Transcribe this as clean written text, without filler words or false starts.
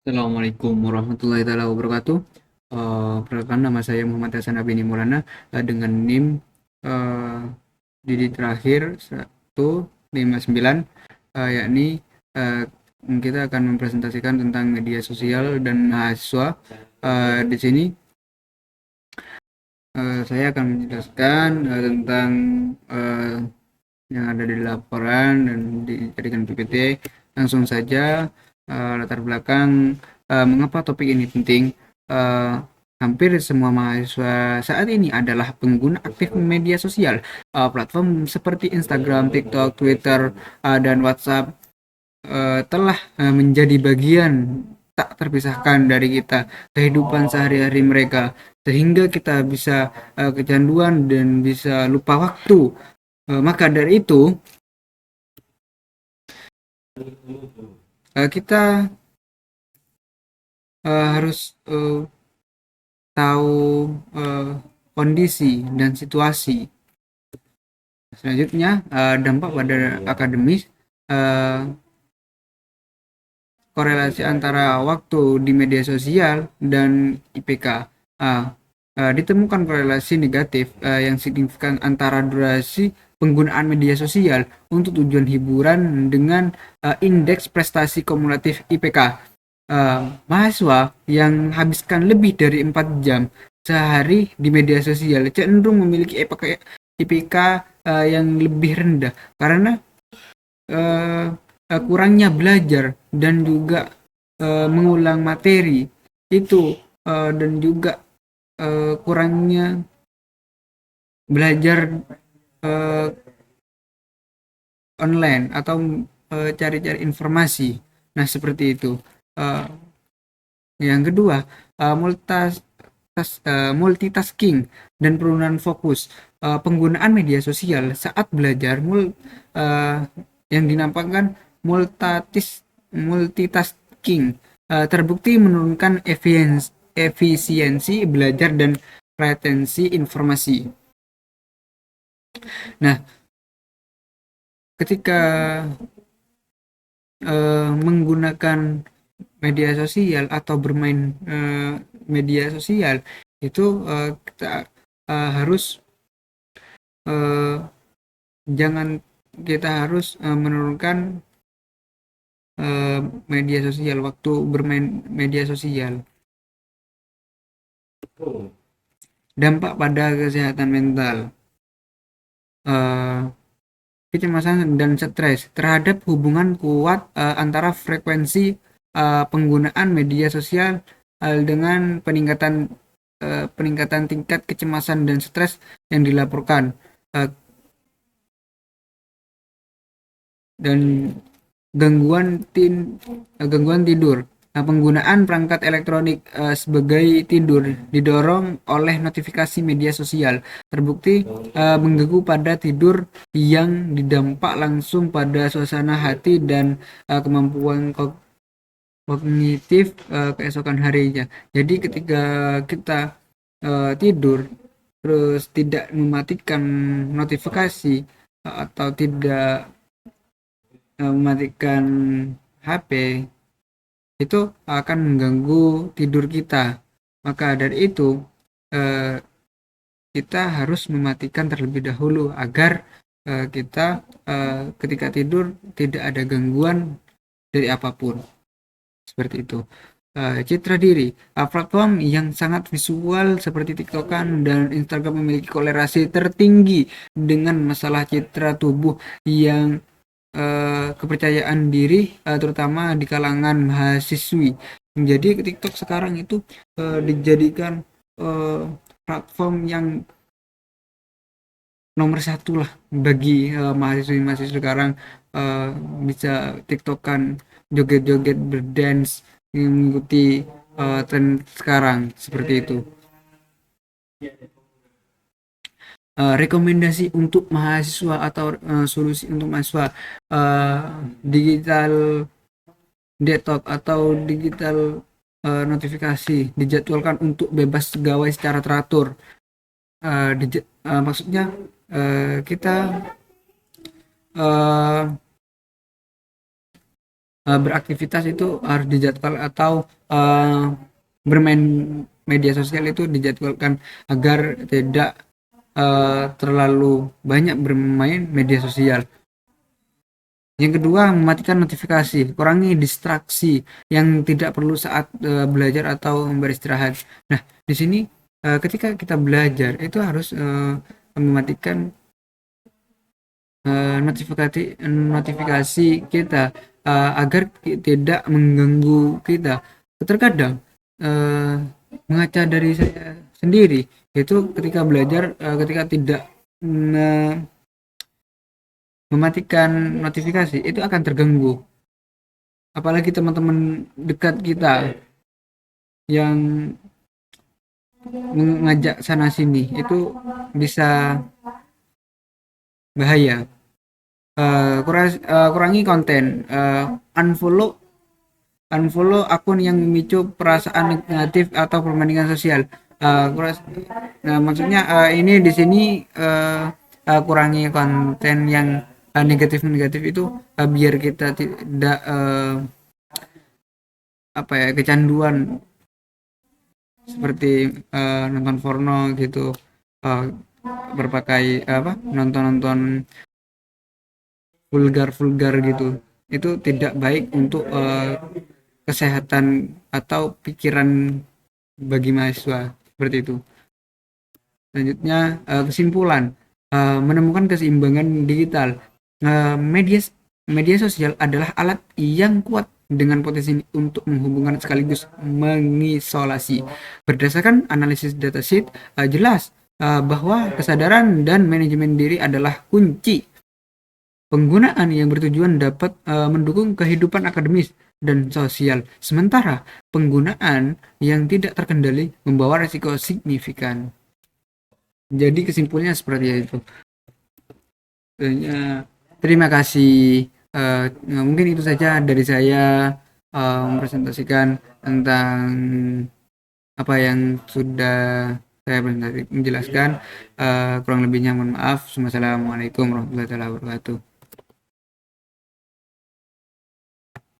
Assalamualaikum warahmatullahi taala wabarakatuh. Perkenalkan nama saya Muhammad Hasan Abini Maulana dengan NIM eh, di terakhir 159, yakni eh, kita akan mempresentasikan tentang media sosial dan mahasiswa. Di sini saya akan menjelaskan tentang eh, yang ada di laporan dan dijadikan PPT. Langsung saja, latar belakang mengapa topik ini penting. Eh, Hampir semua mahasiswa saat ini adalah pengguna aktif media sosial. Platform seperti Instagram, TikTok, Twitter, dan WhatsApp telah menjadi bagian tak terpisahkan dari kita, kehidupan sehari-hari mereka, sehingga kita bisa kecanduan dan bisa lupa waktu. Maka dari itu, kita harus tahu eh, kondisi dan situasi. Selanjutnya, dampak pada akademis, eh, korelasi antara waktu di media sosial dan IPK. Ah, Ditemukan korelasi negatif yang signifikan antara durasi penggunaan media sosial untuk tujuan hiburan dengan indeks prestasi kumulatif IPK. Mahasiswa yang habiskan lebih dari 4 jam sehari di media sosial cenderung memiliki IPK yang lebih rendah karena eh, kurangnya belajar dan juga mengulang materi itu, dan juga kurangnya belajar eh, online atau cari-cari informasi. Nah, seperti itu. Eh, yang kedua, multitasking dan penurunan fokus. Penggunaan media sosial saat belajar eh, yang dinampakkan multitasking terbukti menurunkan efisiensi belajar dan retensi informasi. Nah, ketika menggunakan media sosial atau bermain media sosial itu, kita harus eh, jangan kita harus menurunkan eh, media sosial waktu bermain media sosial. Dampak pada kesehatan mental, eh, kecemasan dan stres terhadap hubungan kuat antara frekuensi penggunaan media sosial dengan peningkatan tingkat kecemasan dan stres yang dilaporkan, uh, dan gangguan tidur. Nah, penggunaan perangkat elektronik sebagai tidur didorong oleh notifikasi media sosial terbukti mengganggu pada tidur yang didampak langsung pada suasana hati dan kemampuan kognitif keesokan harinya. Jadi ketika kita tidur terus tidak mematikan notifikasi atau tidak mematikan HP, itu akan mengganggu tidur kita. Maka dari itu, eh, kita harus mematikan terlebih dahulu agar kita ketika tidur tidak ada gangguan dari apapun. Seperti itu. Citra diri, platform yang sangat visual seperti TikTokan dan Instagram memiliki korelasi tertinggi dengan masalah citra tubuh yang kepercayaan diri, terutama di kalangan mahasiswi. Jadi TikTok sekarang itu dijadikan eh, platform yang nomor satu lah bagi mahasiswi-mahasiswi sekarang. eh, Bisa TikTokan, joget-joget, berdance, mengikuti tren sekarang seperti itu. Rekomendasi untuk mahasiswa atau solusi untuk mahasiswa, eh, digital detox atau digital notifikasi dijadwalkan untuk bebas gawai secara teratur. Maksudnya kita uh, beraktivitas itu harus dijadwal atau bermain media sosial itu dijadwalkan agar tidak terlalu banyak bermain media sosial. Yang kedua, mematikan notifikasi, kurangi distraksi yang tidak perlu saat belajar atau beristirahat. Nah, di sini ketika kita belajar itu harus mematikan notifikasi notifikasi kita agar tidak mengganggu kita. Terkadang eh, mengaca dari saya sendiri, itu ketika belajar, ketika tidak mematikan notifikasi itu akan terganggu. Apalagi teman-teman dekat kita yang mengajak sana sini itu bisa bahaya. Kurangi konten, unfollow unfollow akun yang memicu perasaan negatif atau perbandingan sosial. Nah, maksudnya ini di sini kurangi konten yang negatif-negatif itu biar kita tidak apa ya, kecanduan seperti nonton porno gitu, uh, berpakai apa, nonton-nonton vulgar-vulgar gitu. Itu tidak baik untuk kesehatan atau pikiran bagi mahasiswa seperti itu. Selanjutnya kesimpulan, menemukan keseimbangan digital. Media media sosial adalah alat yang kuat dengan potensi untuk menghubungkan sekaligus mengisolasi. Berdasarkan analisis datasheet, jelas bahwa kesadaran dan manajemen diri adalah kunci. Penggunaan yang bertujuan dapat mendukung kehidupan akademis dan sosial, sementara penggunaan yang tidak terkendali membawa risiko signifikan. Jadi kesimpulannya seperti itu. Terima kasih. Mungkin itu saja dari saya mempresentasikan tentang apa yang sudah saya menjelaskan. Kurang lebihnya mohon maaf. Wassalamualaikum warahmatullahi wabarakatuh.